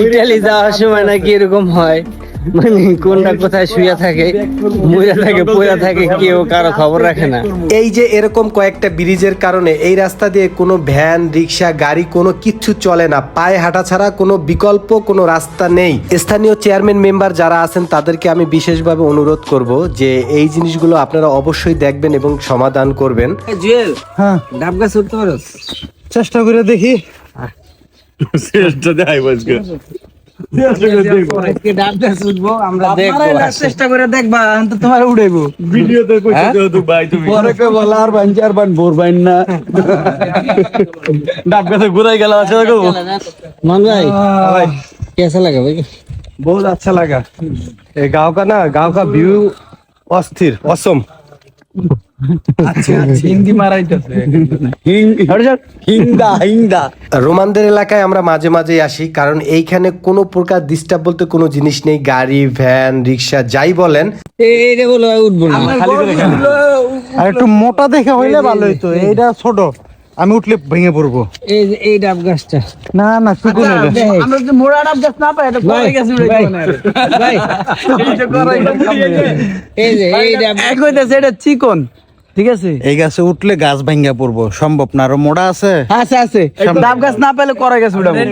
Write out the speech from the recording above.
Italy যাওয়ার সময় নাকি এরকম হয়, মানে কোনটা কোথায় শুয়ে থাকে, মরে থাকে, পড়ে থাকে, কেউ কারো খবর রাখে না। এই যে এরকম কয়েকটা ব্রিজের কারণে এই রাস্তা দিয়ে কোনো ভ্যান, রিক্সা, গাড়ি কোনো কিচ্ছু চলে না। পায়ে হাঁটা ছাড়া কোনো বিকল্প কোনো রাস্তা নেই। স্থানীয় চেয়ারম্যান মেম্বার যারা আছেন তাদেরকে আমি বিশেষভাবে অনুরোধ করব যে এই জিনিসগুলো আপনারা অবশ্যই দেখবেন এবং সমাধান করবেন। জুয়েল, হ্যাঁ, ডাব গাছ উঠতে পারো? চেষ্টা করে দেখি। ডাব গাছ উঠবো, আমরা দেখবো। চেষ্টা করে দেখবা, তো তোমার উড়াইবো। ভিডিওতে কইছো যেহেতু ভাই তুমি পরে কই বলা আর বান চার বান ভোর বাইন না। ডাব গাছে ঘুরাই গেল আছে দেখো মান ভাই, कैसा लगा भाई? बहुत अच्छा लगा। ये गांव का ना, गांव का व्यू अस्थिर, असम। হিন্দি মারাইতেছে। রোমানদের এলাকায় আমরা মাঝে মাঝে আসি, কারণ এইখানে কোনো প্রকার ডিস্টার্ব বলতে কোনো জিনিস নেই। গাড়ি, ভ্যান, রিক্সা যাই বলেন, এটা বলো উঠবো না। আর একটু মোটা দেখে হইলে ভালো হইতো, এইটা ছোট, আমি উঠলে ভেঙে পড়বো। এই ডাব গাছটা না না, শুকুন আমরা যদি মোড়া ডাব গাছ না পাই, এটা পরে গেছে ভাই। এই যে এই ডাব এক হইতেছে, এটা চিকন, ঠিক আছে। এই গাছে উঠলে গাছ ভেঙে পড়বো, সম্ভব না। আরো মোড়া আছে, আছে ডাব গাছ না পেলে করা গেছে উঠাবো।